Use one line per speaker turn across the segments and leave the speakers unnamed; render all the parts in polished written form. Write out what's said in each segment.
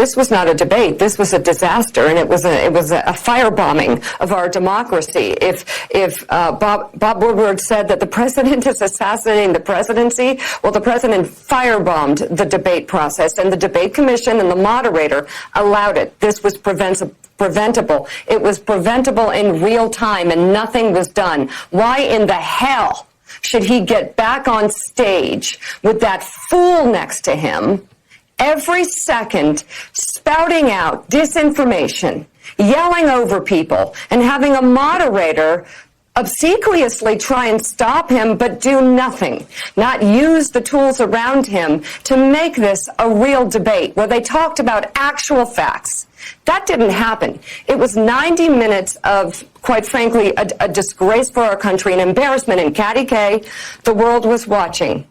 This was not a debate. This was a disaster, and it was a firebombing of our democracy. If Bob Woodward said that the president is assassinating the presidency, well, the president firebombed the debate process, and the debate commission and the moderator allowed it. This was preventable. It was preventable in real time, and nothing was done. Why in the hell should he get back on stage with that fool next to him every second, spouting out disinformation, yelling over people, and having a moderator obsequiously try and stop him but do nothing, not use the tools around him to make this a real debate where they talked about actual facts? That didn't happen. It was 90 minutes of, quite frankly, a disgrace for our country, an embarrassment. And Katty K, the world was watching.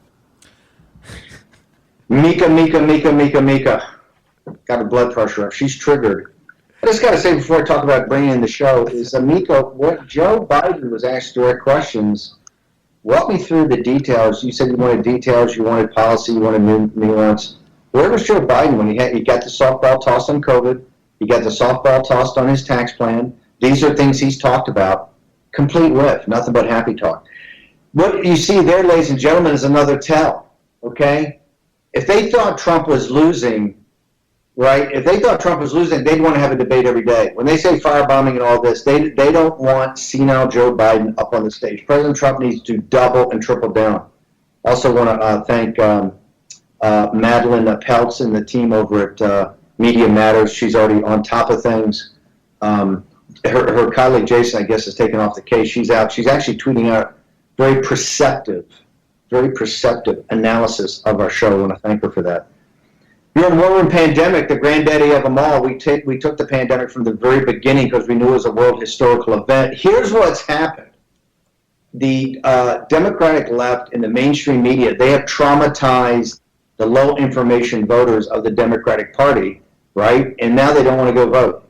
Mika. Got her blood pressure up. She's triggered. I just got to say before I talk about bringing in the show is, Mika, what Joe Biden was asked direct questions. Walk me through the details. You said you wanted details, you wanted policy, you wanted nuance. Where was Joe Biden when he got the softball tossed on COVID? He got the softball tossed on his tax plan. These are things he's talked about. Complete whiff, nothing but happy talk. What you see there, ladies and gentlemen, is another tell, okay? If they thought Trump was losing, right, if they thought Trump was losing, they'd want to have a debate every day. When they say firebombing and all this, they don't want senile Joe Biden up on the stage. President Trump needs to double and triple down. Also want to thank Madeline Peltz and the team over at Media Matters. She's already on top of things. Her colleague Jason, I guess, has taken off the case. She's out. She's actually tweeting out very perceptive analysis of our show. I want to thank her for that. During the whirlwind pandemic, the granddaddy of them all, we took the pandemic from the very beginning because we knew it was a world historical event. Here's what's happened. The Democratic left and the mainstream media, they have traumatized the low information voters of the Democratic Party, right? And now they don't want to go vote.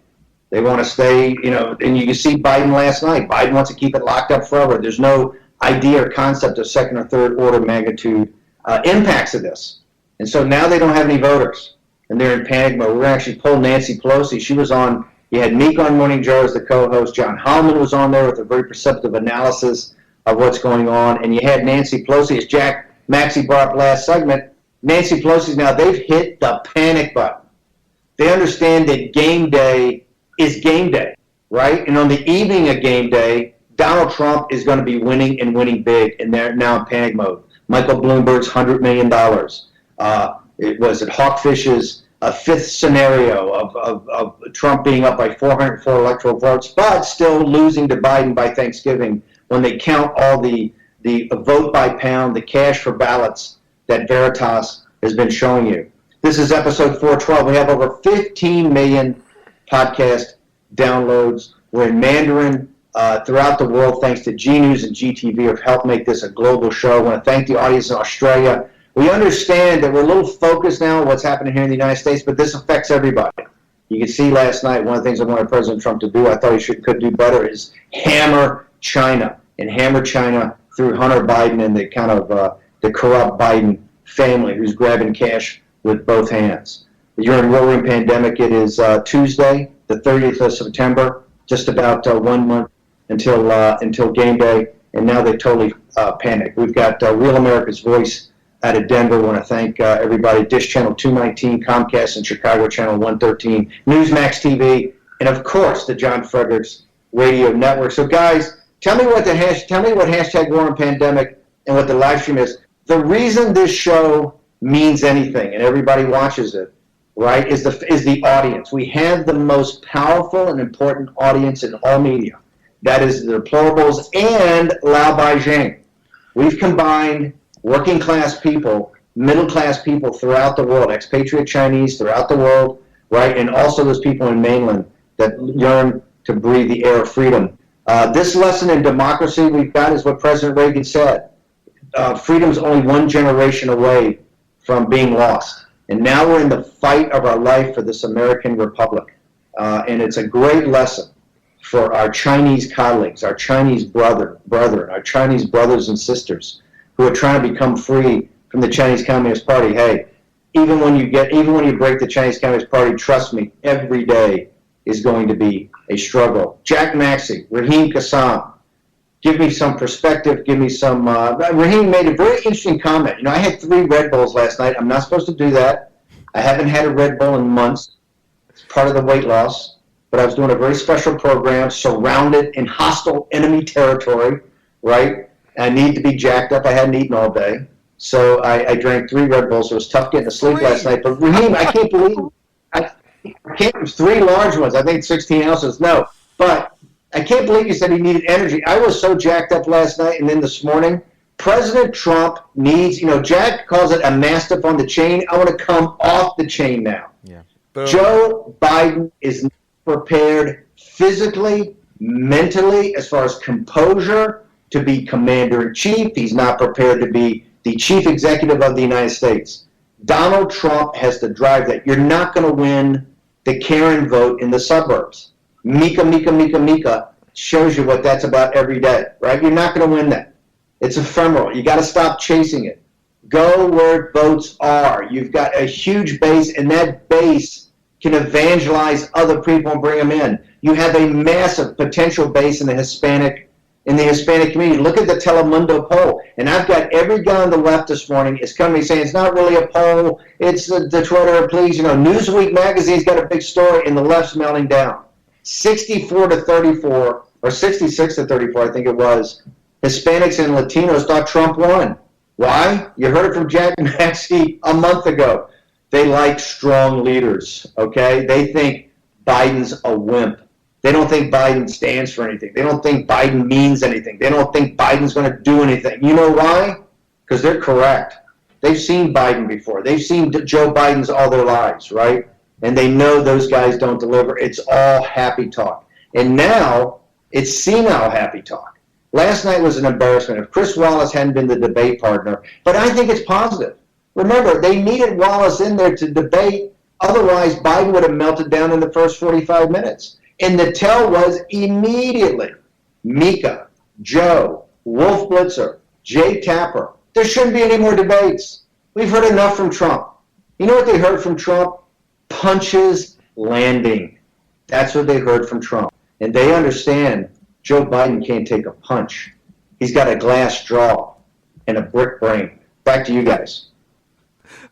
They want to stay, and you can see Biden last night. Biden wants to keep it locked up forever. There's no idea or concept of second or third order magnitude impacts of this. And so now they don't have any voters, and they're in panic mode. We're going to actually pull Nancy Pelosi. She was on, you had Meek on Morning Joe as the co-host. John Hallman was on there with a very perceptive analysis of what's going on. And you had Nancy Pelosi, as Jack Maxey brought up last segment. Nancy Pelosi's now, they've hit the panic button. They understand that game day is game day, right? And on the evening of game day, Donald Trump is going to be winning and winning big, and they're now in panic mode. Michael Bloomberg's $100 million. It was at Hawkfish's fifth scenario of Trump being up by 404 electoral votes, but still losing to Biden by Thanksgiving when they count all the vote by pound, the cash for ballots that Veritas has been showing you. This is episode 412. We have over 15 million podcast downloads. We're in Mandarin throughout the world thanks to G News and GTV have helped make this a global show. I want to thank the audience in Australia. We understand that we're a little focused now on what's happening here in the United States, but this affects everybody. You can see last night, one of the things I wanted President Trump to do, I thought he could do better, is hammer China, and hammer China through Hunter Biden and the kind of the corrupt Biden family who's grabbing cash with both hands. During the whirlwind pandemic, it is Tuesday, the 30th of September, just about 1 month until game day, and now they totally panicked. We've got Real America's Voice out of Denver. I want to thank everybody. Dish Channel 219, Comcast in Chicago, Channel 113, Newsmax TV, and of course the John Fredericks Radio Network. So guys, tell me what hashtag War on Pandemic and what the live stream is. The reason this show means anything and everybody watches it, right, is the audience. We have the most powerful and important audience in all media. That is the deplorables and Lao Beijing. We've combined working class people, middle class people throughout the world, expatriate Chinese throughout the world, right, and also those people in mainland that yearn to breathe the air of freedom. This lesson in democracy we've got is what President Reagan said. Freedom's only one generation away from being lost. And now we're in the fight of our life for this American Republic. And it's a great lesson for our Chinese colleagues, our Chinese brethren, our Chinese brothers and sisters who are trying to become free from the Chinese Communist Party. Hey, even when you break the Chinese Communist Party, trust me, every day is going to be a struggle. Jack Maxey, Raheem Kassam, give me some perspective, give me some, Raheem made a very interesting comment. I had 3 Red Bulls last night. I'm not supposed to do that. I haven't had a Red Bull in months. It's part of the weight loss. But I was doing a very special program, surrounded in hostile enemy territory, right? I need to be jacked up. I hadn't eaten all day. So I drank 3 Red Bulls. It was tough getting to sleep last night. But Raheem, I can't believe I can't 3 large ones. I think 16 ounces. No. But I can't believe you said he needed energy. I was so jacked up last night and then this morning. President Trump needs, Jack calls it a mastiff on the chain. I want to come off the chain now.
Yeah.
Joe Biden is not prepared physically, mentally, as far as composure, to be commander-in-chief. He's not prepared to be the chief executive of the United States. Donald Trump has to drive that. You're not going to win the Karen vote in the suburbs. Mika shows you what that's about every day, right? You're not going to win that. It's ephemeral. You got to stop chasing it. Go where votes are. You've got a huge base, and that base can evangelize other people and bring them in. You have a massive potential base in the Hispanic community. Look at the Telemundo poll. And I've got every guy on the left this morning is coming to me saying it's not really a poll, it's the Twitter, please. Newsweek magazine's got a big story, and the left's melting down. 64-34, or 66-34, I think it was. Hispanics and Latinos thought Trump won. Why? You heard it from Jack Maxey a month ago. They like strong leaders, okay? They think Biden's a wimp. They don't think Biden stands for anything. They don't think Biden means anything. They don't think Biden's going to do anything. You know why? Because they're correct. They've seen Biden before. They've seen Joe Biden's all their lives, right? And they know those guys don't deliver. It's all happy talk. And now it's senile happy talk. Last night was an embarrassment. If Chris Wallace hadn't been the debate partner, but I think it's positive. Remember, they needed Wallace in there to debate. Otherwise, Biden would have melted down in the first 45 minutes. And the tell was immediately Mika, Joe, Wolf Blitzer, Jay Tapper. There shouldn't be any more debates. We've heard enough from Trump. You know what they heard from Trump? Punches landing. That's what they heard from Trump. And they understand Joe Biden can't take a punch. He's got a glass jaw and a brick brain. Back to you guys.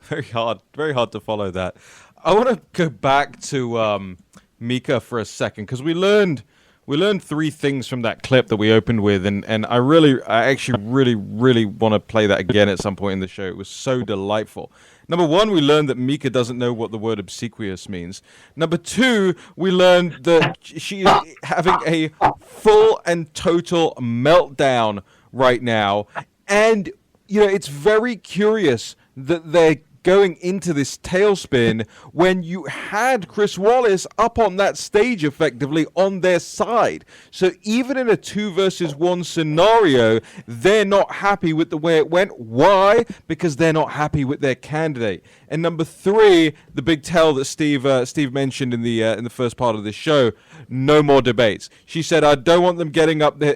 Very hard to follow that. I want to go back to Mika for a second, because we learned 3 things from that clip that we opened with, and I actually really want to play that again at some point in the show. It was so delightful. Number 1, we learned that Mika doesn't know what the word obsequious means. Number 2, we learned that she is having a full and total meltdown right now, and it's very curious that they're going into this tailspin when you had Chris Wallace up on that stage effectively on their side. So even in a 2 versus 1 scenario, they're not happy with the way it went. Why? Because they're not happy with their candidate. And number 3, the big tell that Steve mentioned in the first part of this show: no more debates. She said, "I don't want them getting up there.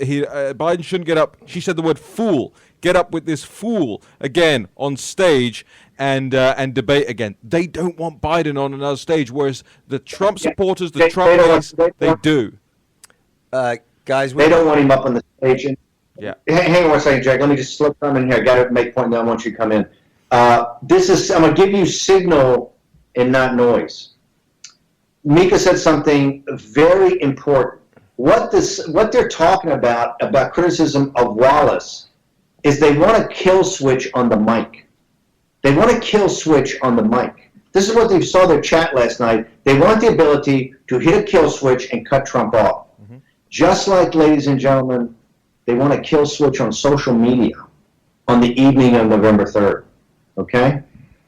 Biden shouldn't get up." She said the word "fool." Get up with this fool again on stage and debate again. They don't want Biden on another stage, whereas the Trump supporters, the Trump base, they do.
Guys,
they don't want him up on the stage.
Yeah.
Hang on one second, Jack. Let me just slip something in here. I got to make a point, and then I want you to come in. I'm going to give you signal and not noise. Mika said something very important. What they're talking about criticism of Wallace is they want to kill switch on the mic. They want to kill switch on the mic. This is what they saw their chat last night. They want the ability to hit a kill switch and cut Trump off. Mm-hmm. Just like, ladies and gentlemen, they want to kill switch on social media on the evening of November 3rd. Okay?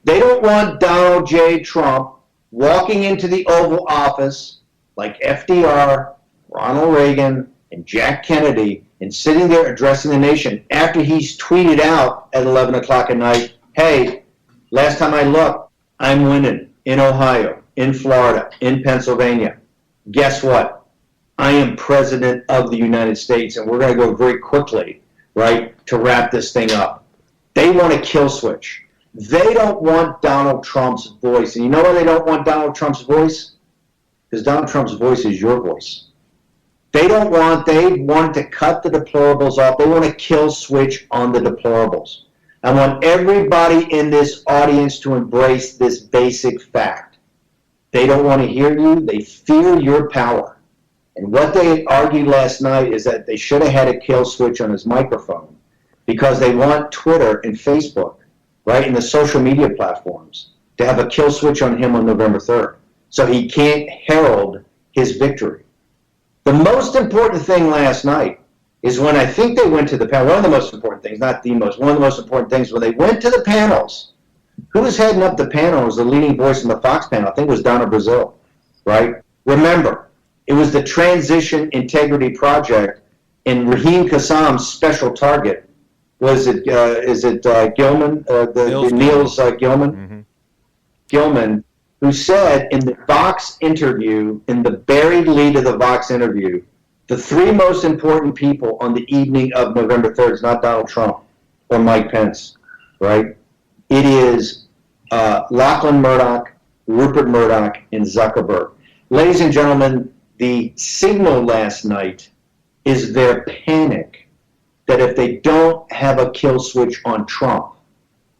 They don't want Donald J. Trump walking into the Oval Office like FDR, Ronald Reagan, and Jack Kennedy, and sitting there addressing the nation after he's tweeted out at 11 o'clock at night, "Hey, last time I looked, I'm winning in Ohio, in Florida, in Pennsylvania. Guess what? I am president of the United States, and we're going to go very quickly, right, to wrap this thing up." They want to kill switch. They don't want Donald Trump's voice. And you know why they don't want Donald Trump's voice? Because Donald Trump's voice is your voice. They want to cut the deplorables off. They want to kill switch on the deplorables. I want everybody in this audience to embrace this basic fact. They don't want to hear you. They fear your power. And what they argued last night is that they should have had a kill switch on his microphone because they want Twitter and Facebook, right, and the social media platforms to have a kill switch on him on November 3rd. So he can't herald his victory. The most important thing last night is when I think they went to the panel, one of the most important things, not the most, one of the most important things, when they went to the panels, who was heading up the panel was the leading voice in the Fox panel, I think it was Donna Brazile, right? Remember, it was the Transition Integrity Project, and Raheem Kassam's special target was it, Gilman, Niels Gilman? Mm-hmm. Gilman, who said in the Vox interview, in the buried lead of the Vox interview, the three most important people on the evening of November 3rd is not Donald Trump or Mike Pence, right? It is Lachlan Murdoch, Rupert Murdoch, and Zuckerberg. Ladies and gentlemen, the signal last night is their panic that if they don't have a kill switch on Trump,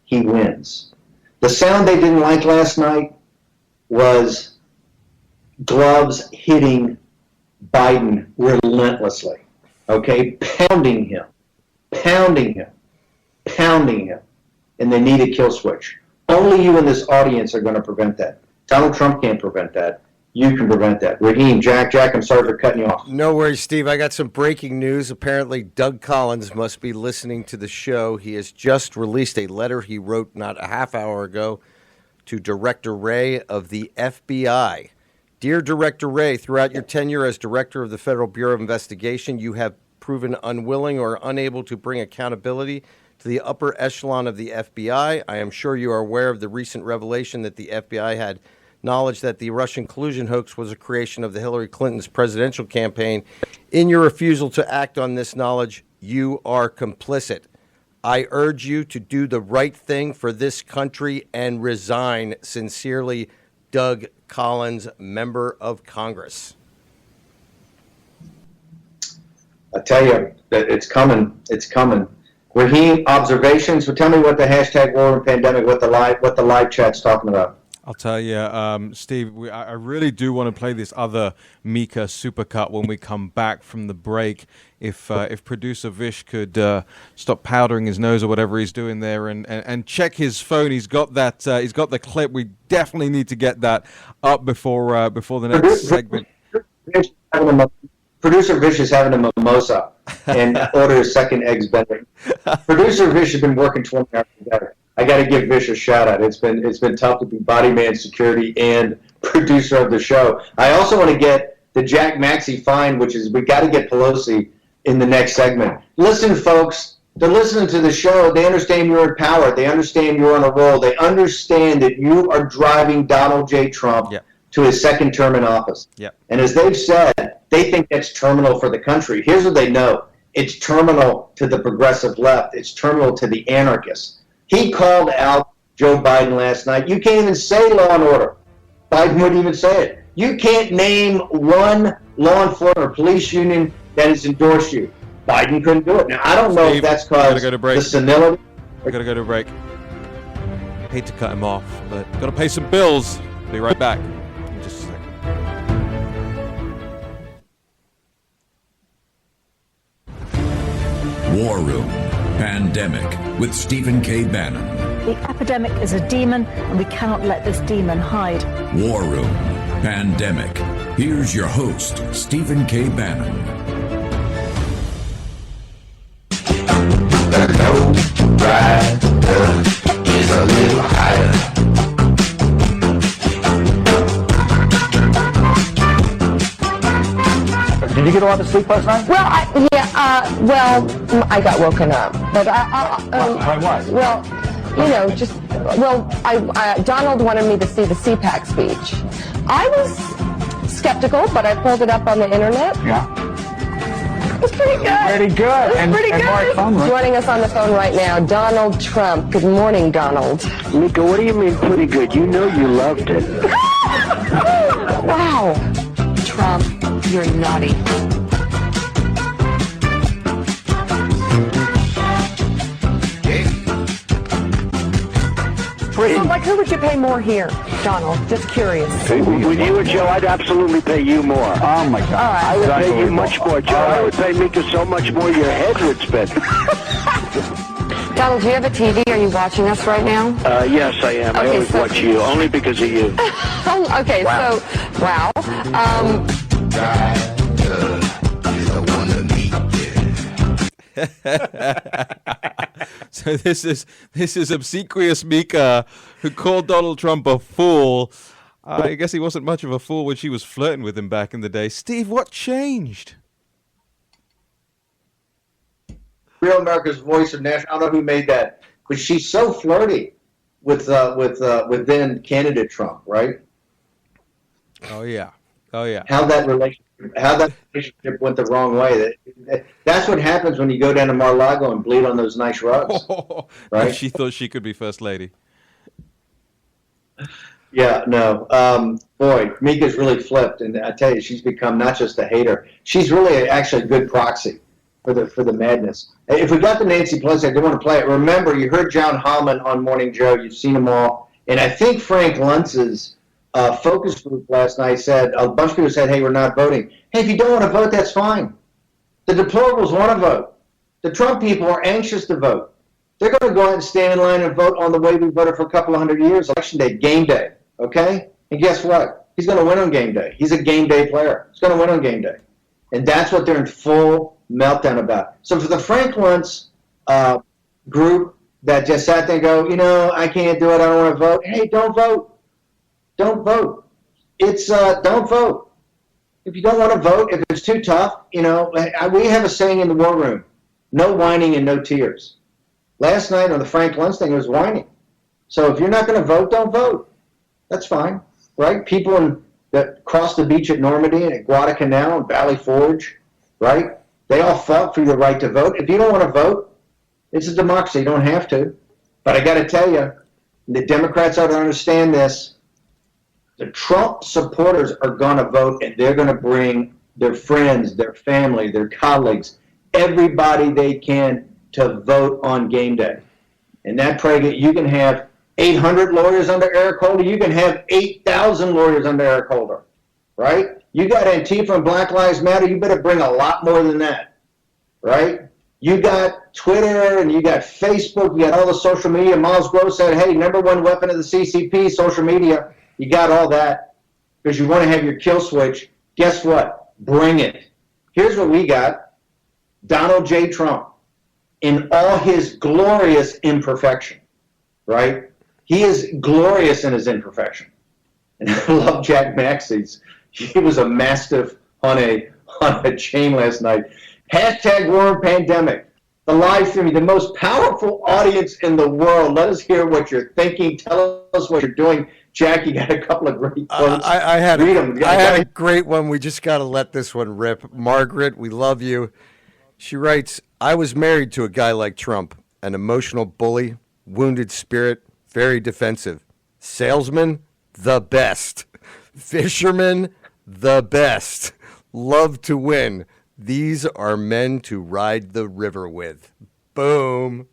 he wins. The sound they didn't like last night was gloves hitting Biden relentlessly, okay? Pounding him, and they need a kill switch. Only you in this audience are going to prevent that. Donald Trump can't prevent that. You can prevent that. Raheem, Jack, I'm sorry for cutting you off.
No worries, Steve. I got some breaking news. Apparently, Doug Collins must be listening to the show. He has just released a letter he wrote not a half hour ago to Director Wray of the FBI. Dear Director Wray, throughout your tenure as Director of the Federal Bureau of Investigation, you have proven unwilling or unable to bring accountability to the upper echelon of the FBI. I am sure you are aware of the recent revelation that the FBI had knowledge that the Russian collusion hoax was a creation of the Hillary Clinton's presidential campaign. In your refusal to act on this knowledge, you are complicit. I urge you to do the right thing for this country and resign. Sincerely, Doug Collins, Member of Congress.
I tell you that it's coming. It's coming. Raheem, observations. Well, tell me what the hashtag war and pandemic, what the live chat's talking about.
I'll tell you, Steve, I really do want to play this other Mika supercut when we come back from the break. If producer Vish could stop powdering his nose or whatever he's doing there and check his phone, he's got that. He's got the clip. We definitely need to get that up before the next segment.
Producer Vish is having a mimosa and order a second eggs Benedict. Producer Vish has been working 20 hours together. I got to give Vish a shout out. It's been tough to be body man security and producer of the show. I also want to get the Jack Maxey fine, which is we got to get Pelosi in the next segment. Listen, folks, they're listening to the show. They understand you're in power. They understand you're on a roll. They understand that you are driving Donald J. Trump to his second term in office. Yep. And as they've said, they think that's terminal for the country. Here's what they know. It's terminal to the progressive left. It's terminal to the anarchists. He called out Joe Biden last night. You can't even say law and order. Biden wouldn't even say it. You can't name one law enforcement or police union that has endorsed you. Biden couldn't do it. Now, I don't know if that's caused the senility.
I got to go to break. Hate to cut him off, but got to pay some bills. Be right back in just a
second. War Room. Pandemic with Stephen K. Bannon.
The epidemic is a demon, and we cannot let this demon hide.
War Room. Pandemic. Here's your host, Stephen K. Bannon.
The low rider is a little higher.
Did you get a lot of sleep last night?
Well, I got woken up. But
by what?
Well, Donald wanted me to see the CPAC speech. I was skeptical, but I pulled it up on the internet.
Yeah.
It's pretty good.
Pretty good.
It's pretty
and more
good.
fun, right?
Joining us on the phone right now, Donald Trump. Good morning, Donald.
Mika, what do you mean pretty good? You know you loved it.
Wow. Trump, you're naughty. So, like, who would you pay more here, Donald? Just curious.
With you and Joe, I'd absolutely pay you more.
Oh, my God.
All right.
I would pay you much more. Joe, I would pay Mika so much more your head would spin.
Donald, do you have a TV? Are you watching us right now?
Yes, I am. I
Okay,
always
so-
watch you, only because of you.
Okay, so, wow.
So this is obsequious Mika, who called Donald Trump a fool. I guess he wasn't much of a fool when she was flirting with him back in the day. Steve, what changed?
Real America's Voice of National. I don't know who made that, but she's so flirty with then candidate Trump, right?
Oh yeah.
How that relationship went the wrong way. That's what happens when you go down to Mar-a-Lago and bleed on those nice rugs, right?
She thought she could be first lady.
Yeah, no. Boy, Mika's really flipped, and I tell you, she's become not just a hater. She's really actually a good proxy for the madness. If we got the Nancy Pelosi, I did want to play it. Remember, you heard John Hallman on Morning Joe. You've seen them all, and I think Frank Luntz's focus group last night said a bunch of people said, "Hey, we're not voting." Hey, if you don't want to vote, that's fine. The deplorables want to vote. The Trump people are anxious to vote. They're going to go out and stand in line and vote on the way we voted for a couple of hundred years. Election day, game day. Okay? And guess what? He's going to win on game day. He's a game day player. He's going to win on game day. And that's what they're in full meltdown about. So for the Frank Luntz group that just sat there and go, I can't do it, I don't want to vote. Hey, don't vote. Don't vote. It's don't vote. If you don't want to vote, if it's too tough, we have a saying in the war room, no whining and no tears. Last night on the Frank Luntz thing, it was whining. So if you're not going to vote, don't vote. That's fine, right? People that crossed the beach at Normandy and at Guadalcanal and Valley Forge, right? They all fought for the right to vote. If you don't want to vote, it's a democracy. You don't have to. But I got to tell you, the Democrats ought to understand this. The Trump supporters are going to vote, and they're going to bring their friends, their family, their colleagues, everybody they can to vote on game day. And that pregnant, you can have 800 lawyers under Eric Holder. You can have 8,000 lawyers under Eric Holder, right? You got Antifa and Black Lives Matter. You better bring a lot more than that, right? You got Twitter and you got Facebook. You got all the social media. Miles Grove said, hey, number one weapon of the CCP, social media. You got all that because you want to have your kill switch. Guess what? Bring it. Here's what we got. Donald J. Trump in all his glorious imperfection, right? He is glorious in his imperfection. And I love Jack Maxey's. He was a mastiff on a chain last night. Hashtag war pandemic. The live streaming, the most powerful audience in the world. Let us hear what you're thinking. Tell us what you're doing. Jack, you got a couple of great quotes.
I had
Read them.
I had a great one. We just got to let this one rip. Margaret, we love you. She writes, I was married to a guy like Trump, an emotional bully, wounded spirit, very defensive. Salesman, the best. Fisherman, the best. Love to win. These are men to ride the river with. Boom.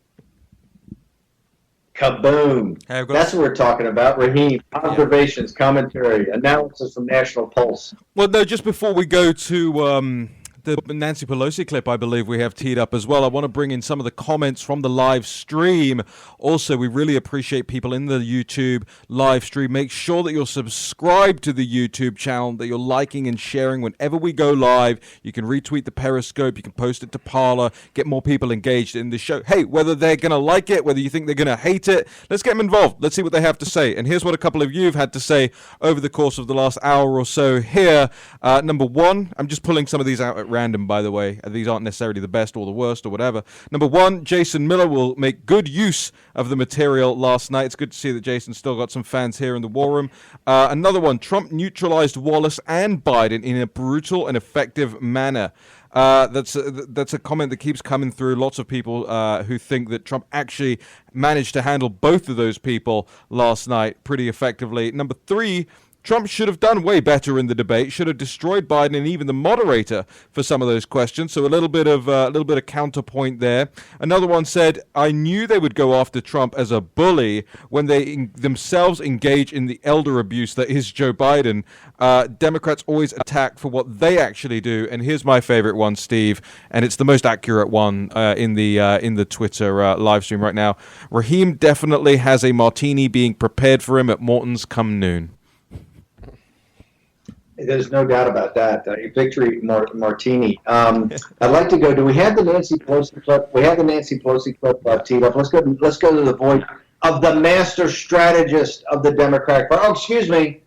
Kaboom.
Hey,
That's what we're talking about. Raheem, observations, commentary, analysis from National Pulse.
Well, no, just before we go to the Nancy Pelosi clip, I believe we have teed up as well, I want to bring in some of the comments from the live stream. Also, we really appreciate people in the YouTube live stream. Make sure that you're subscribed to the YouTube channel, that you're liking and sharing whenever we go live. You can retweet the Periscope, you can post it to Parler, get more people engaged in the show. Hey, whether they're going to like it, whether you think they're going to hate it, let's get them involved. Let's see what they have to say. And here's what a couple of you have had to say over the course of the last hour or so here. Number one, I'm just pulling some of these out at random, by the way. These aren't necessarily the best or the worst or whatever. Number one, Jason Miller will make good use of the material last night. It's good to see that Jason's still got some fans here in the war room. Another one, Trump neutralized Wallace and Biden in a brutal and effective manner. That's a comment that keeps coming through. Lots of people who think that Trump actually managed to handle both of those people last night pretty effectively. Number 3, Trump should have done way better in the debate. Should have destroyed Biden and even the moderator for some of those questions. So a little bit of counterpoint there. Another one said, "I knew they would go after Trump as a bully when they themselves engage in the elder abuse that is Joe Biden. Democrats always attack for what they actually do." And here's my favorite one, Steve, and it's the most accurate one in the Twitter live stream right now. "Raheem definitely has a martini being prepared for him at Morton's come noon."
There's no doubt about that. Victory martini. I'd like to go. Do we have the Nancy Pelosi clip? We have the Nancy Pelosi clip teed up. Let's go to the voice of the master strategist of the Democratic Party. Oh, excuse me,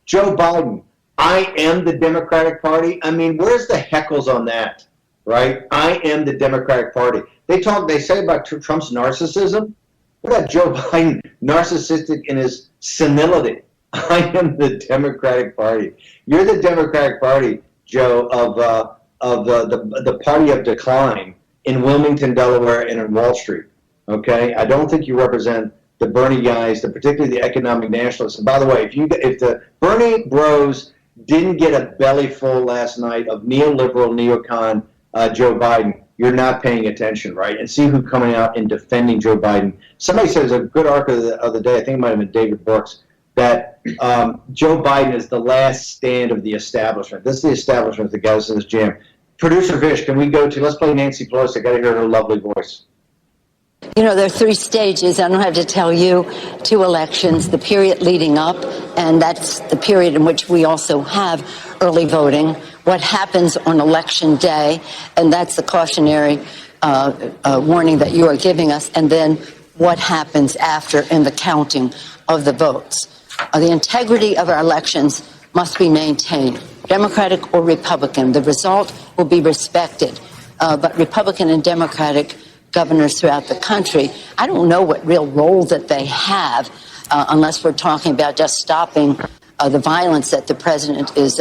Joe Biden. I am the Democratic Party. I mean, where's the heckles on that? Right? I am the Democratic Party. They say about Trump's narcissism. What about Joe Biden, narcissistic in his senility? I am the Democratic Party. You're the Democratic Party, Joe, of the party of decline in Wilmington, Delaware, and in Wall Street. Okay, I don't think you represent the Bernie guys, particularly the economic nationalists. And by the way, if the Bernie bros didn't get a belly full last night of neoliberal neocon Joe Biden, you're not paying attention, right? And see who's coming out and defending Joe Biden. Somebody says a good arc of the other day. I think it might have been David Brooks, that Joe Biden is the last stand of the establishment. This is the establishment that got us in this jam. Producer Vish, can we let's play Nancy Pelosi. I got to hear her lovely voice.
You know, there are 3 stages. I don't have to tell you, 2 elections, the period leading up, and that's the period in which we also have early voting, what happens on election day, and that's the cautionary warning that you are giving us, and then what happens after in the counting of the votes. The integrity of our elections must be maintained, Democratic or Republican. The result will be respected, but Republican and Democratic governors throughout the country, I don't know what real role that they have unless we're talking about just stopping the violence that the president is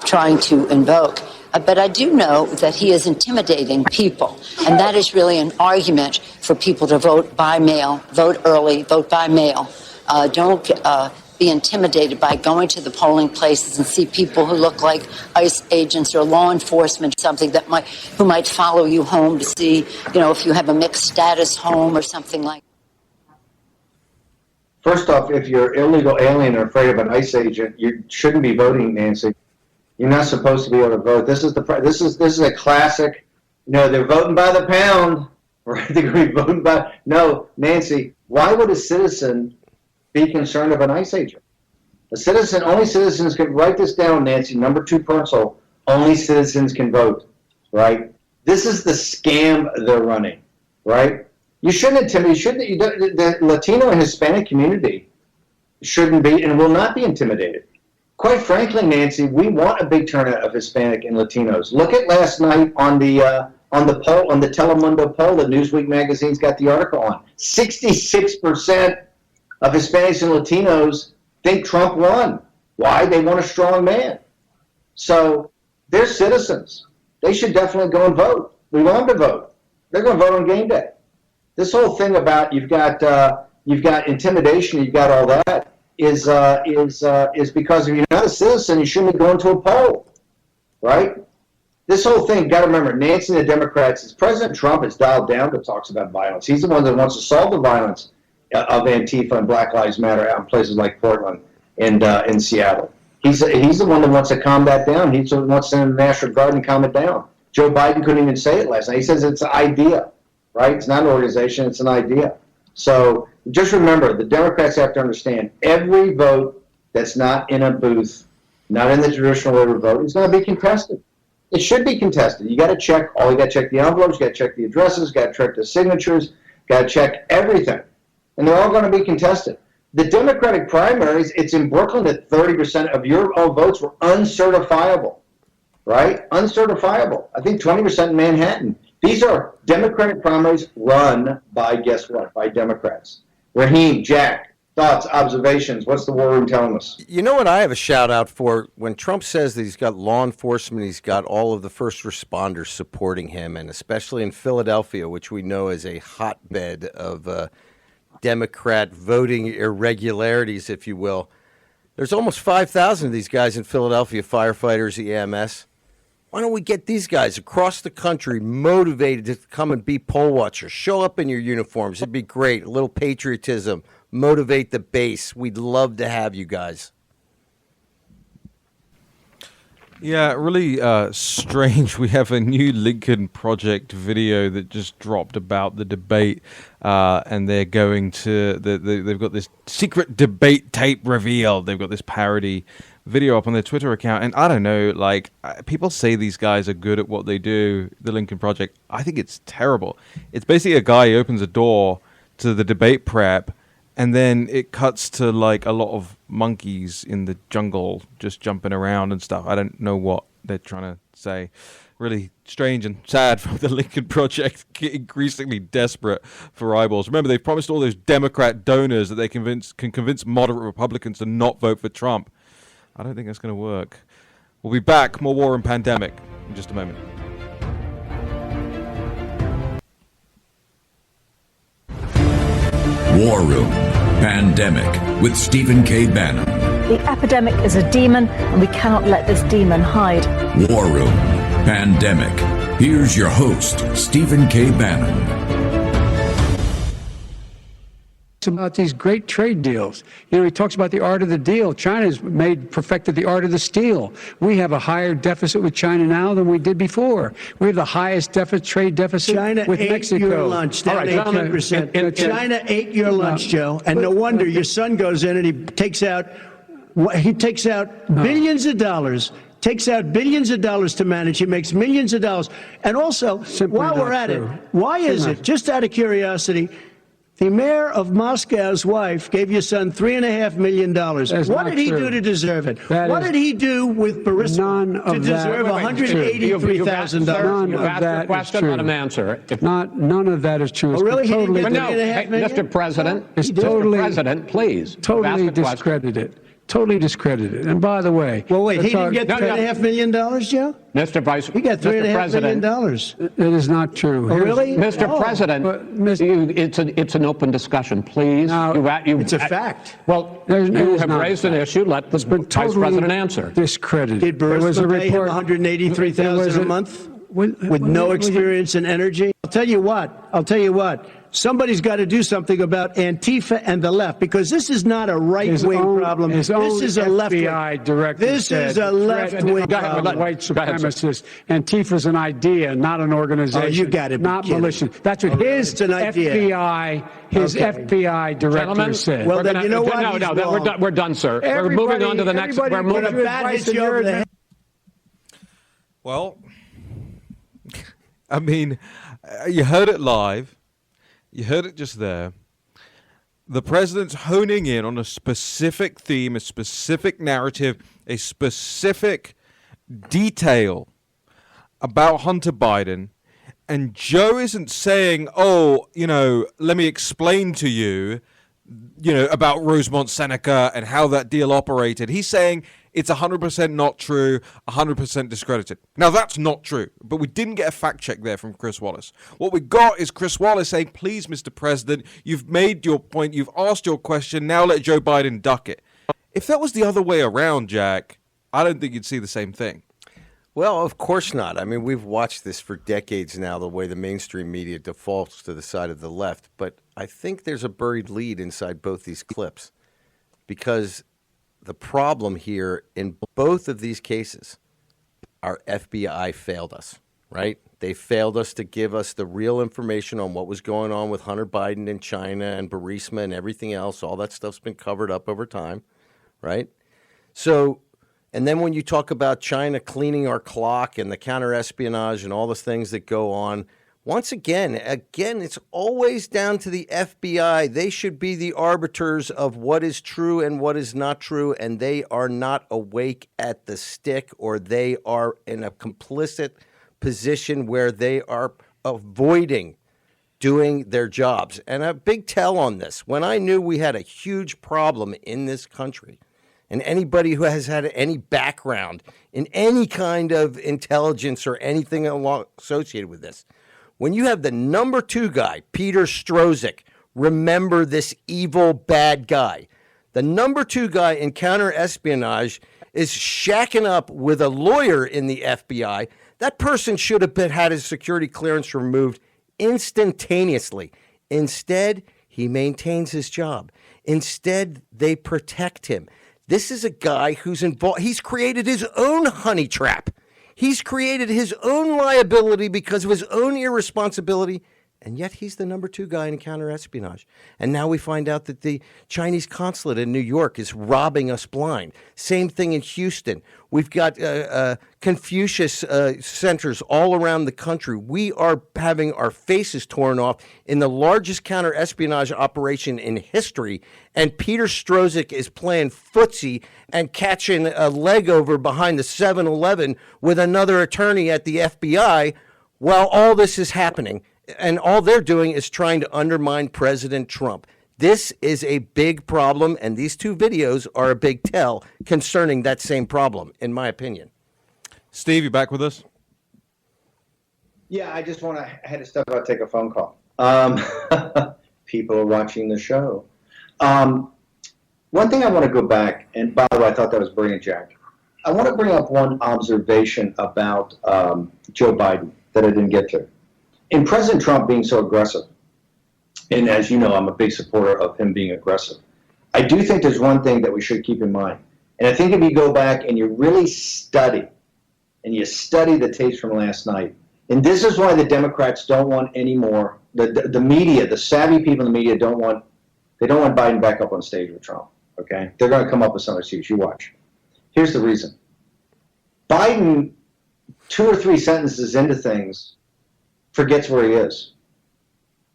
trying to invoke. But I do know that he is intimidating people, and that is really an argument for people to vote by mail, vote early, vote by mail. Don't be intimidated by going to the polling places and see people who look like ICE agents or law enforcement, something that who might follow you home to see, if you have a mixed status home or something like that.
First off, if you're illegal alien or afraid of an ICE agent, you shouldn't be voting, Nancy. You're not supposed to be able to vote. This is a classic. They're voting by the pound, right? They're going to be voting by. No, Nancy. Why would a citizen be concerned of an ICE agent? Only citizens can write this down, Nancy. Number 2 principle: only citizens can vote. Right? This is the scam they're running. Right? You shouldn't intimidate. The Latino and Hispanic community shouldn't be and will not be intimidated. Quite frankly, Nancy, we want a big turnout of Hispanic and Latinos. Look at last night on the poll, on the Telemundo poll that Newsweek magazine's got the article on. 66% of Hispanics and Latinos think Trump won. Why? They want a strong man. So they're citizens. They should definitely go and vote. We want them to vote. They're going to vote on game day. This whole thing about you've got intimidation, you've got all that, is because if you're not a citizen, you shouldn't be going to a poll, right? This whole thing, got to remember, Nancy and the Democrats, President Trump has dialed down the talks about violence. He's the one that wants to solve the violence of Antifa and Black Lives Matter out in places like Portland and in Seattle. He's the one that wants to calm that down. He's the one that wants to send the National Guard and calm it down. Joe Biden couldn't even say it last night. He says it's an idea, right? It's not an organization, it's an idea. So just remember, the Democrats have to understand every vote that's not in a booth, not in the traditional way of vote, is going to be contested. It should be contested. You got to check you got to check the envelopes, you got to check the addresses, got to check the signatures, got to check everything. And they're all going to be contested. The Democratic primaries, it's in Brooklyn that 30% of your own votes were uncertifiable, right? Uncertifiable. I think 20% in Manhattan. These are Democratic primaries run by, guess what, by Democrats. Raheem, Jack, thoughts, observations. What's the war room telling us?
You know what I have a shout out for? When Trump says that he's got law enforcement, he's got all of the first responders supporting him, and especially in Philadelphia, which we know is a hotbed of Democrat voting irregularities, if you will. There's almost 5,000 of these guys in Philadelphia, firefighters, EMS. Why don't we get these guys across the country motivated to come and be poll watchers? Show up in your uniforms. It'd be great. A little patriotism. Motivate the base. We'd love to have you guys.
Yeah, really strange. We have a new Lincoln Project video that just dropped about the debate, and they're going to they've got this secret debate tape revealed. They've got this parody video up on their Twitter account, and I don't know, like, people say these guys are good at what they do, the Lincoln Project. I think it's terrible. It's basically a guy who opens a door to the debate prep, and then it cuts to like a lot of monkeys in the jungle just jumping around and stuff. I don't know what they're trying to say. Really strange and sad for the Lincoln Project, increasingly desperate for eyeballs. Remember, they've promised all those Democrat donors that they can convince moderate Republicans to not vote for Trump. I don't think that's going to work. We'll be back. More War and Pandemic in just a moment.
War Room Pandemic with Stephen K. Bannon.
The epidemic is a demon, and we cannot let this demon hide.
War Room Pandemic. Here's your host, Stephen K. Bannon.
About these great trade deals. You know, he talks about the art of the deal. China's perfected the art of the steal. We have a higher deficit with China now than we did before. We have the highest trade deficit with Mexico.
China ate your lunch, down 18%. China ate your lunch, Joe, and no wonder your son goes in and he takes out billions of dollars. Takes out billions of dollars to manage. He makes millions of dollars. And also, while we're at it, why is it, just out of curiosity, the mayor of Moscow's wife gave your son $3.5 million. What did he do to deserve it? What did he do with Burisma to deserve $183,000?
You've asked a question, let him answer.
None of that is true.
Oh, really? He didn't get
$3.5 million? Mr. President, Mr. President, please.
Totally discredited. Totally discredited. And by the way,
well, wait, he didn't get $3.5 million, Joe?
Mr. Vice,
he got $3.5 million.
It is not true.
Oh, really?
Mr. President, it's an open discussion, please.
It's a fact.
Well, you have raised an issue. Let the Vice President answer.
Discredited.
Did Burisma pay him $183,000 a month with no experience in energy? I'll tell you what. Somebody's got to do something about Antifa and the left, because this is not a right-wing problem. This is a left-wing. This is a left-wing problem.
White supremacists. Antifa's an idea, not an organization.
Oh, you got to be
not
kidding.
militia. That's what his FBI director said.
Well, then you know what?
No, we're done, sir. We're moving on to the next. We're moving.
Well, I mean, you heard it live. You heard it just there. The president's honing in on a specific theme, a specific narrative, a specific detail about Hunter Biden. And Joe isn't saying, let me explain to you, about Rosemont Seneca and how that deal operated. He's saying it's 100% not true, 100% discredited. Now, that's not true, but we didn't get a fact check there from Chris Wallace. What we got is Chris Wallace saying, please, Mr. President, you've made your point, you've asked your question, now let Joe Biden duck it. If that was the other way around, Jack, I don't think you'd see the same thing.
Well, of course not. I mean, we've watched this for decades now, the way the mainstream media defaults to the side of the left. But I think there's a buried lead inside both these clips, because the problem here in both of these cases, our FBI failed us, right? They failed us to give us the real information on what was going on with Hunter Biden in China and Burisma and everything else. All that stuff's been covered up over time, right? So, and then when you talk about China cleaning our clock and the counter-espionage and all the things that go on, once again, it's always down to the FBI. They should be the arbiters of what is true and what is not true, and they are not awake at the stick, or they are in a complicit position where they are avoiding doing their jobs. And a big tell on this, when I knew we had a huge problem in this country, and anybody who has had any background in any kind of intelligence or anything associated with this, when you have the number 2 guy, Peter Strzok, remember this evil, bad guy. The number 2 guy in counter-espionage is shacking up with a lawyer in the FBI. That person should have had his security clearance removed instantaneously. Instead, he maintains his job. Instead, they protect him. This is a guy who's involved. He's created his own honey trap. He's created his own liability because of his own irresponsibility, and yet he's the number 2 guy in counterespionage. And now we find out that the Chinese consulate in New York is robbing us blind. Same thing in Houston. We've got Confucius centers all around the country. We are having our faces torn off in the largest counterespionage operation in history, and Peter Strzok is playing footsie and catching a leg over behind the 7-Eleven with another attorney at the FBI while all this is happening. And all they're doing is trying to undermine President Trump. This is a big problem, and these 2 videos are a big tell concerning that same problem, in my opinion.
Steve, you back with us?
Yeah, I had to step out, take a phone call. People are watching the show. One thing I want to go back, and by the way, I thought that was brilliant, Jack. I want to bring up one observation about Joe Biden that I didn't get to. In President Trump being so aggressive, and as you know, I'm a big supporter of him being aggressive, I do think there's one thing that we should keep in mind. And I think if you go back and you really study, and you study the tapes from last night, and this is why the Democrats don't want any more, the media, the savvy people in the media don't want Biden back up on stage with Trump, okay? They're going to come up with some excuse. You watch. Here's the reason. Biden, 2 or 3 sentences into things, forgets where he is.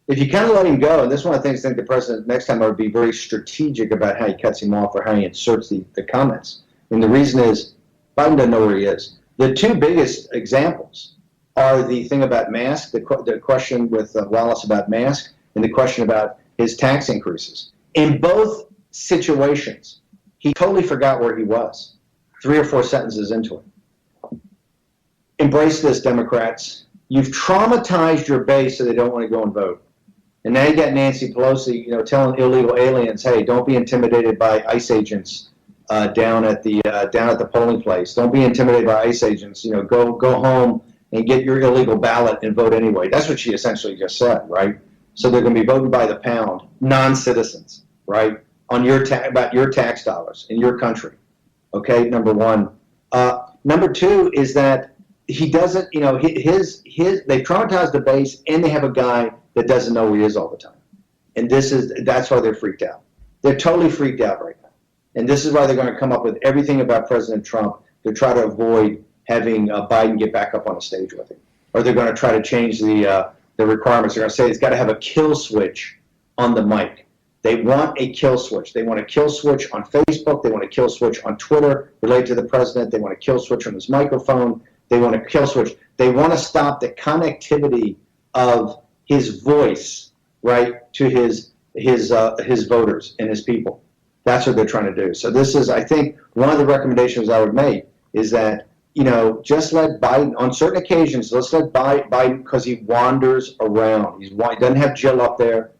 If you kind of let him go, and this is one of the things I think the president next time would be very strategic about how he cuts him off or how he inserts the comments. And the reason is Biden doesn't know where he is. The 2 biggest examples are the thing about masks, the question with Wallace about masks, and the question about his tax increases. In both situations, he totally forgot where he was 3 or 4 sentences into it. Embrace this, Democrats. You've traumatized your base so they don't want to go and vote. And now you got Nancy Pelosi, telling illegal aliens, hey, don't be intimidated by ICE agents down at the polling place. Don't be intimidated by ICE agents. Go home and get your illegal ballot and vote anyway. That's what she essentially just said, right? So they're going to be voting by the pound, non-citizens, right? On about your tax dollars in your country. Okay, number 1. Number 2 is that he doesn't, they've traumatized the base, and they have a guy that doesn't know where he is all the time. And that's why they're freaked out. They're totally freaked out right now. And this is why they're going to come up with everything about President Trump to try to avoid having Biden get back up on the stage with him. Or they're going to try to change the requirements. They're going to say it's got to have a kill switch on the mic. They want a kill switch. They want a kill switch on Facebook. They want a kill switch on Twitter related to the president. They want a kill switch on his microphone. They want a kill switch. They want to stop the connectivity of his voice, right, to his voters and his people. That's what they're trying to do. So this is, I think, one of the recommendations I would make is that, just let Biden, on certain occasions, let's let Biden, because he wanders around. He doesn't have Jill up there.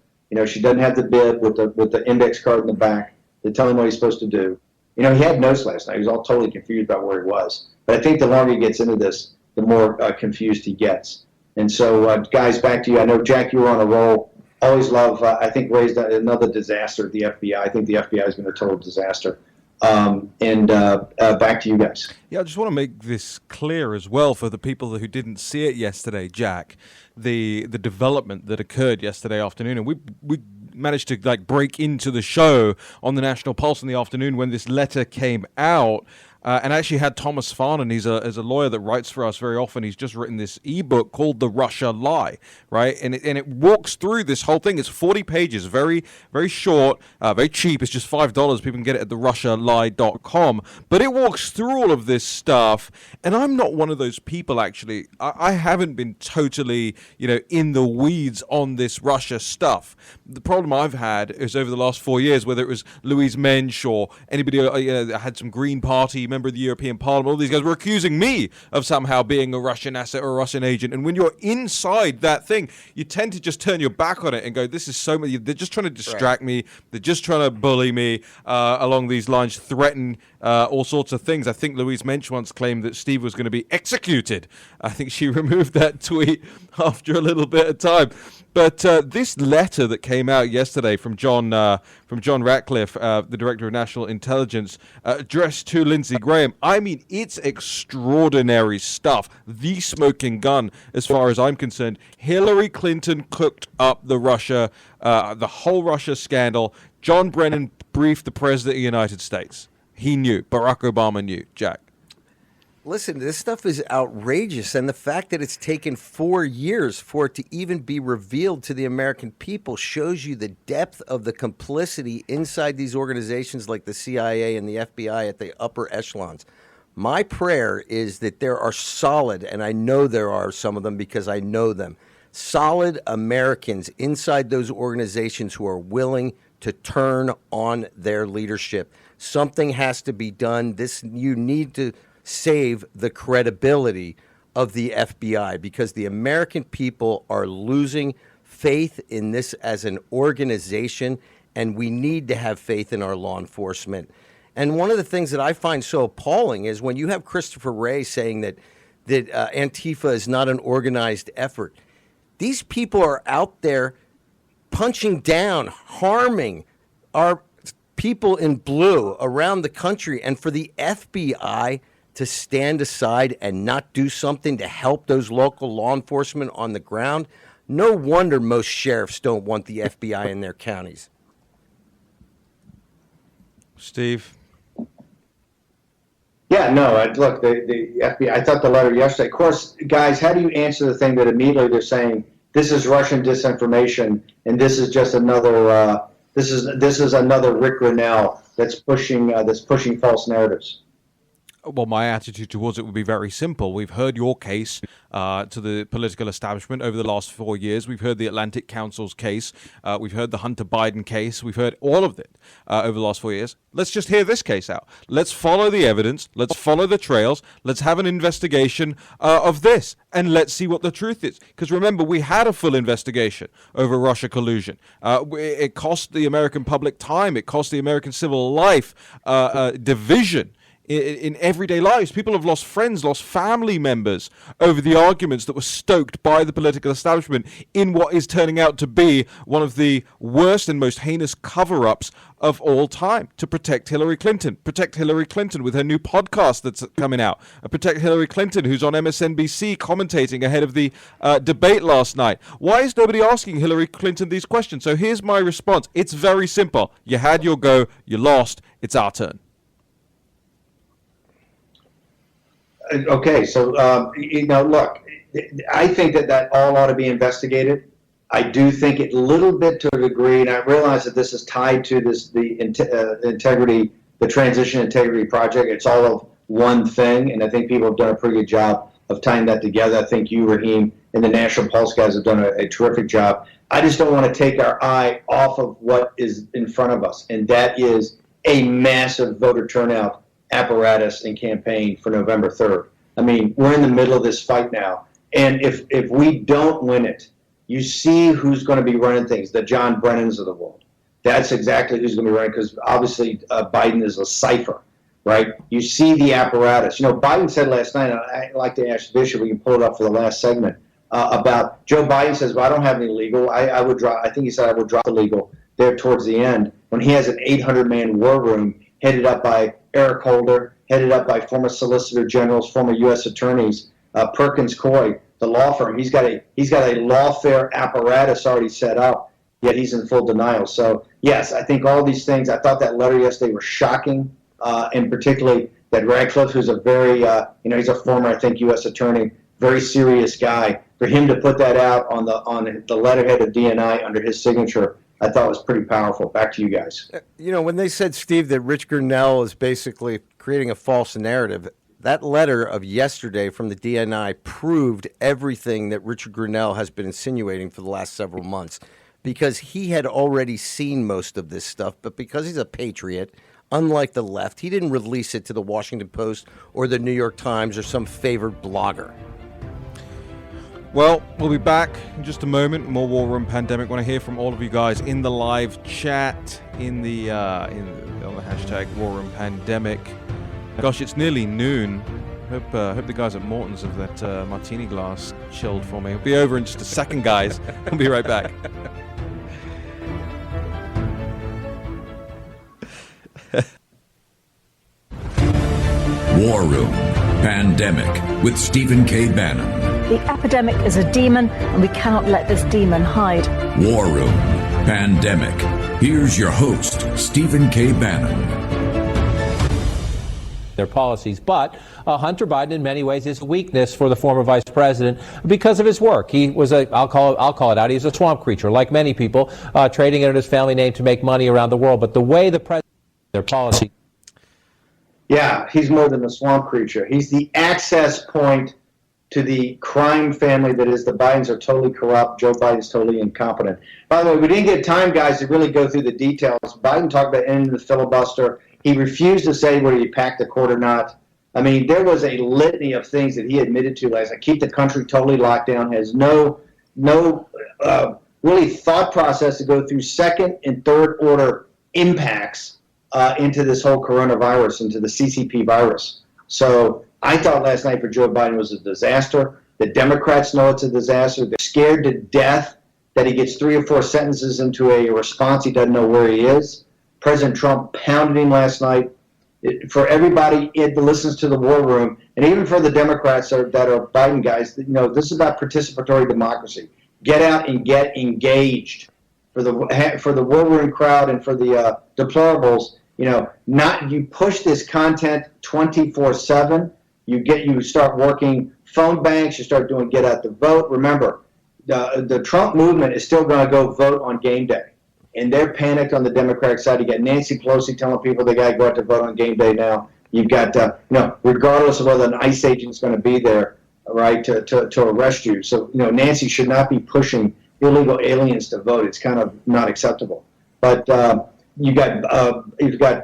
She doesn't have the bib with the index card in the back to tell him what he's supposed to do. He had notes last night. He was all totally confused about where he was. But I think the longer he gets into this, the more confused he gets. And so, guys, back to you. I know, Jack, you were on a roll. Always love, I think, raised another disaster at the FBI. I think the FBI has been a total disaster. Back to you guys.
Yeah, I just want to make this clear as well for the people who didn't see it yesterday, Jack, the development that occurred yesterday afternoon. And we managed to break into the show on the National Pulse in the afternoon when this letter came out. and I actually had Thomas Farnan. He's a lawyer that writes for us very often. He's just written this ebook called The Russia Lie, right? And it walks through this whole thing. It's 40 pages, very, very short, very cheap. It's just $5. People can get it at therussialie.com. But it walks through all of this stuff. And I'm not one of those people, actually. I haven't been totally, in the weeds on this Russia stuff. The problem I've had is over the last 4 years, whether it was Louise Mensch or anybody that had some Green Party member of the European Parliament, all these guys were accusing me of somehow being a Russian asset or a Russian agent. And when you're inside that thing, you tend to just turn your back on it and go, this is so many. They're just trying to distract me. They're just trying to bully me along these lines, threaten all sorts of things. I think Louise Mensch once claimed that Steve was going to be executed. I think she removed that tweet after a little bit of time. But this letter that came out yesterday from John Ratcliffe, the Director of National Intelligence, addressed to Lindsey Graham, I mean, it's extraordinary stuff. The smoking gun, as far as I'm concerned. Hillary Clinton cooked up the whole Russia scandal. John Brennan briefed the President of the United States. He knew. Barack Obama knew. Jack.
Listen, this stuff is outrageous, and the fact that it's taken 4 years for it to even be revealed to the American people shows you the depth of the complicity inside these organizations like the CIA and the FBI at the upper echelons. My prayer is that there are solid, and I know there are some of them because I know them, solid Americans inside those organizations who are willing to turn on their leadership. Something has to be done. You need to save the credibility of the FBI because the American people are losing faith in this as an organization, and we need to have faith in our law enforcement. And one of the things that I find so appalling is when you have Christopher Wray saying that Antifa is not an organized effort. These people are out there punching down, harming our people in blue around the country, and for the FBI to stand aside and not do something to help those local law enforcement on the ground, no wonder most sheriffs don't want the FBI in their counties.
Steve?
Yeah, no, look, the FBI, I thought the letter yesterday, of course, guys, how do you answer the thing that immediately they're saying, this is Russian disinformation, and this is just another, this is another Rick Grinnell that's pushing false narratives?
Well, my attitude towards it would be very simple. We've heard your case to the political establishment over the last 4 years. We've heard the Atlantic Council's case. We've heard the Hunter Biden case. We've heard all of it over the last 4 years. Let's just hear this case out. Let's follow the evidence. Let's follow the trails. Let's have an investigation of this, and let's see what the truth is. Because remember, we had a full investigation over Russia collusion. It cost the American public time. It cost the American civil life division. In everyday lives, people have lost friends, lost family members over the arguments that were stoked by the political establishment in what is turning out to be one of the worst and most heinous cover-ups of all time to protect Hillary Clinton. Protect Hillary Clinton with her new podcast that's coming out. Protect Hillary Clinton, who's on MSNBC commentating ahead of the debate last night. Why is nobody asking Hillary Clinton these questions? So here's my response. It's very simple. You had your go. You lost. It's our turn.
Okay, so, look, I think that all ought to be investigated. I do think it a little bit to a degree, and I realize that this is tied to the Transition Integrity Project. It's all of one thing, and I think people have done a pretty good job of tying that together. I think you, Raheem, and the National Pulse guys have done a terrific job. I just don't want to take our eye off of what is in front of us, and that is a massive voter turnout apparatus and campaign for November 3rd. I mean, we're in the middle of this fight now. And if we don't win it, you see who's going to be running things, the John Brennans of the world. That's exactly who's going to be running, because obviously Biden is a cipher, right? You see the apparatus. Biden said last night, and I'd like to ask Bishop, we can pull it up for the last segment, about Joe Biden says, well, I don't have any legal. I would drop, I think he said I would drop the legal there towards the end, when he has an 800-man war room headed up by Eric Holder, headed up by former Solicitor Generals, former U.S. attorneys, Perkins Coie, the law firm. He's got a lawfare apparatus already set up, yet he's in full denial. So, yes, I think all these things, I thought that letter yesterday was shocking, and particularly that Radcliffe, who's a very, he's a former, I think, U.S. attorney, very serious guy. For him to put that out on the letterhead of DNI under his signature, I thought was pretty powerful. Back to you guys.
When they said, Steve, that Rich Grinnell is basically creating a false narrative, that letter of yesterday from the DNI proved everything that Richard Grinnell has been insinuating for the last several months, because he had already seen most of this stuff, but because he's a patriot, unlike the left, he didn't release it to the Washington Post or the New York Times or some favored blogger.
Well, we'll be back in just a moment. More War Room Pandemic. Want to hear from all of you guys in the live chat, on the hashtag War Room Pandemic. Gosh, it's nearly noon. Hope the guys at Morton's have that martini glass chilled for me. It'll be over in just a second, guys. We'll be right back.
War Room Pandemic with Stephen K. Bannon.
The epidemic is a demon, and we cannot let this demon hide.
War Room Pandemic. Here's your host, Stephen K. Bannon.
Their policies, but Hunter Biden in many ways is a weakness for the former vice president because of his work. He was I'll call it out, he's a swamp creature, like many people, trading it in his family name to make money around the world. But the way the president, their policy.
Yeah, he's more than a swamp creature. He's the access point to the crime family that is the Bidens are totally corrupt. Joe Biden's totally incompetent. By the way, we didn't get time, guys, to really go through the details. Biden talked about ending the filibuster. He refused to say whether he packed the court or not. I mean, there was a litany of things that he admitted to last night. Keep the country totally locked down, has no really thought process to go through second and third order impacts into this whole coronavirus, into the CCP virus. So I thought last night for Joe Biden was a disaster. The Democrats know it's a disaster. They're scared to death that he gets 3 or 4 sentences into a response. He doesn't know where he is. President Trump pounded him last night. For everybody that listens to the War Room, and even for the Democrats that are Biden guys, this is about participatory democracy. Get out and get engaged. For the War Room crowd and for the deplorables, you push this content 24/7. You start working phone banks. You start doing get out the vote. Remember, the Trump movement is still going to go vote on game day. And they're panicked on the Democratic side. You got Nancy Pelosi telling people they got to go out to vote on game day now. You've got, regardless of whether an ICE agent's going to be there, right, to arrest you. So, Nancy should not be pushing illegal aliens to vote. It's kind of not acceptable. But you've got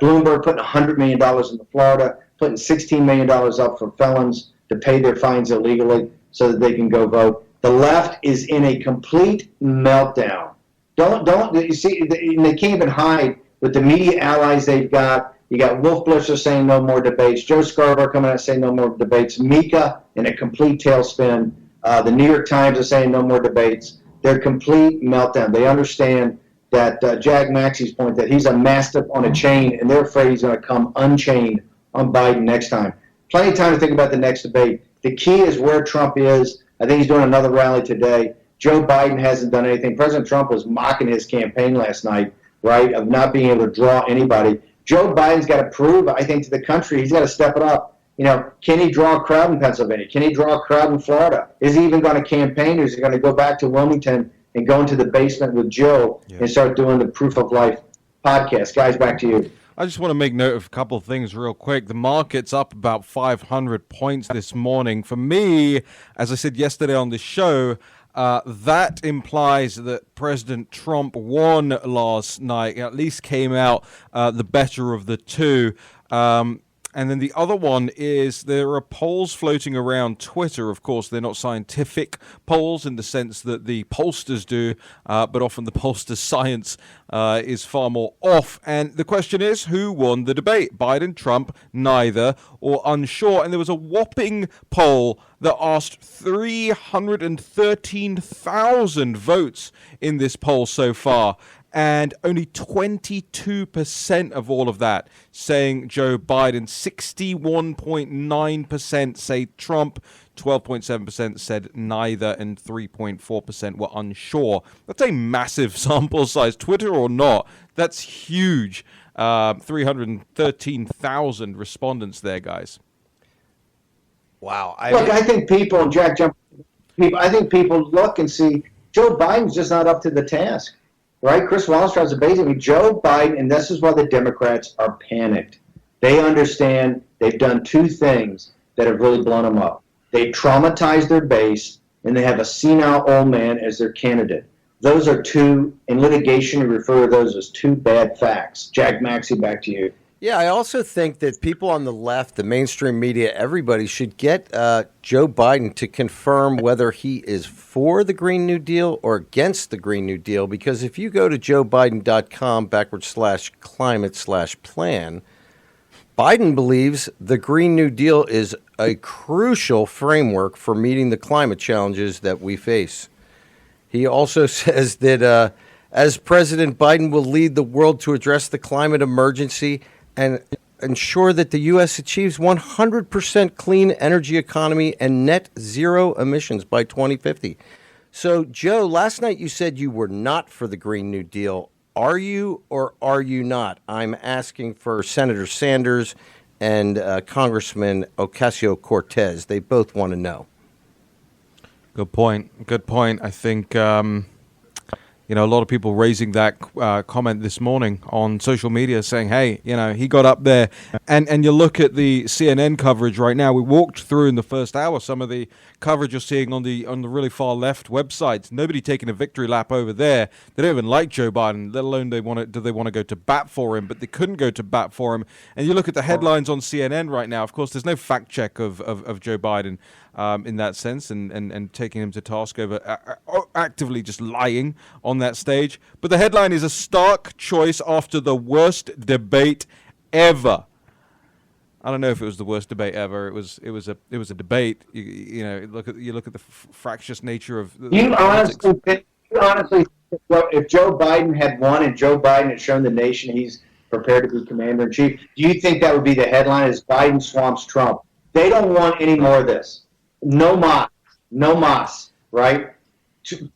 Bloomberg putting $100 million into Florida, putting $16 million up for felons to pay their fines illegally so that they can go vote. The left is in a complete meltdown. Don't you see? They can't even hide with the media allies they've got. You got Wolf Blitzer saying no more debates. Joe Scarborough coming out saying no more debates. Mika in a complete tailspin. The New York Times are saying no more debates. They're complete meltdown. They understand that Jag Maxey's point that he's a mastiff on a chain, and they're afraid he's going to come unchained on Biden next time. Plenty of time to think about the next debate. The key is where Trump is. I think he's doing another rally today. Joe Biden hasn't done anything. President Trump was mocking his campaign last night, right, of not being able to draw anybody. Joe Biden's got to prove, I think, to the country, he's got to step it up. Can he draw a crowd in Pennsylvania? Can he draw a crowd in Florida? Is he even going to campaign, or is he going to go back to Wilmington and go into the basement with Jill and start doing the Proof of Life podcast? Guys, back to you.
I just want to make note of a couple of things real quick. The market's up about 500 points this morning. For me, as I said yesterday on the show, that implies that President Trump won last night, at least came out the better of the two. And then the other one is there are polls floating around Twitter. Of course, they're not scientific polls in the sense that the pollsters do, but often the pollsters' science is far more off. And the question is, who won the debate? Biden, Trump, neither, or unsure. And there was a whopping poll that asked 313,000 votes in this poll so far. And only 22% of all of that saying Joe Biden, 61.9% say Trump, 12.7% said neither, and 3.4% were unsure. That's a massive sample size. Twitter or not, That's huge. 313,000 respondents there, guys.
Wow.
I think people, and Jack, I think people look and see Joe Biden's just not up to the task, right? Chris Wallenstraub's basically Joe Biden, and this is why the Democrats are panicked. They understand they've done two things that have really blown them up. They've traumatized their base, and they have a senile old man as their candidate. Those are two, in litigation, we refer to those as two bad facts. Jack Maxey, back to you.
Yeah, I also think that people on the left, the mainstream media, everybody should get Joe Biden to confirm whether he is for the Green New Deal or against the Green New Deal. Because if you go to joebiden.com/climate/plan, Biden believes the Green New Deal is a crucial framework for meeting the climate challenges that we face. He also says that as President Biden will lead the world to address the climate emergency and ensure that the U.S. achieves 100% clean energy economy and net zero emissions by 2050. So, Joe, last night you said you were not for the Green New Deal. Are you or are you not? I'm asking for Senator Sanders and Congressman Ocasio-Cortez. They both want to know.
Good point. I think, a lot of people raising that comment this morning on social media saying, hey, he got up there. And you look at the CNN coverage right now. We walked through in the first hour some of the coverage you're seeing on the really far left websites. Nobody taking a victory lap over there. They don't even like Joe Biden, let alone do they want to go to bat for him, but they couldn't go to bat for him. And you look at the headlines on CNN right now. Of course, there's no fact check of Joe Biden in that sense and taking him to task over actively just lying on that stage. But the headline is a stark choice after the worst debate ever. I don't know if it was the worst debate ever. It was a debate. You look at the fractious nature of.
You honestly think if Joe Biden had won and Joe Biden had shown the nation he's prepared to be commander in chief, do you think that would be the headline? As Biden swamps Trump? They don't want any more of this. No mas, right?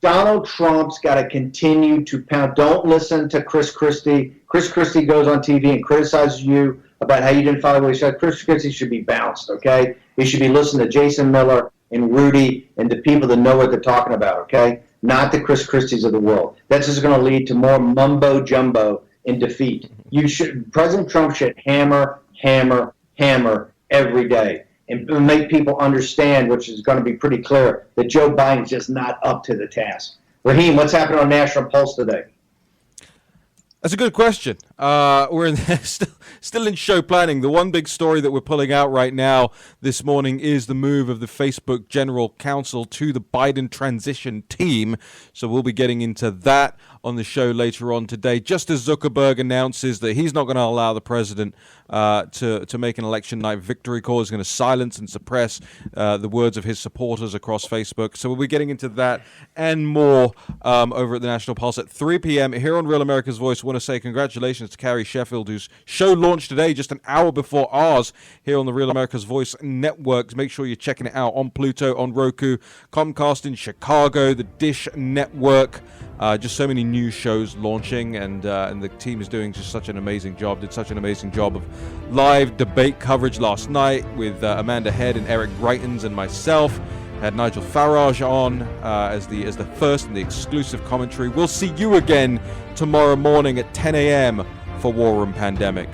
Donald Trump's got to continue to pound. Don't listen to Chris Christie. Chris Christie goes on TV and criticizes you about how you didn't follow what he said. Chris Christie should be bounced, okay? He should be listening to Jason Miller and Rudy and the people that know what they're talking about, okay? Not the Chris Christies of the world. That's just going to lead to more mumbo jumbo and defeat. President Trump should hammer every day and make people understand, which is going to be pretty clear, that Joe Biden's just not up to the task. Raheem, what's happening on National Pulse today?
That's a good question. We're still in show planning. The one big story that we're pulling out right now this morning is the move of the Facebook General Counsel to the Biden transition team. So we'll be getting into that on the show later on today, just as Zuckerberg announces that he's not going to allow the president to make an election night victory call. He's going to silence and suppress the words of his supporters across Facebook. So we'll be getting into that and more over at the National Pulse at 3 p.m. here on Real America's Voice. I want to say congratulations to Carrie Sheffield, whose show launched today just an hour before ours here on the Real America's Voice network. Make sure you're checking it out on Pluto, on Roku, Comcast in Chicago, the Dish Network. Just so many new shows launching, and the team is doing just such an amazing job. Did such an amazing job of live debate coverage last night with Amanda Head and Eric Greitens and myself. Had Nigel Farage on as the first and the exclusive commentary. We'll see you again tomorrow morning at 10 a.m. for War Room Pandemic.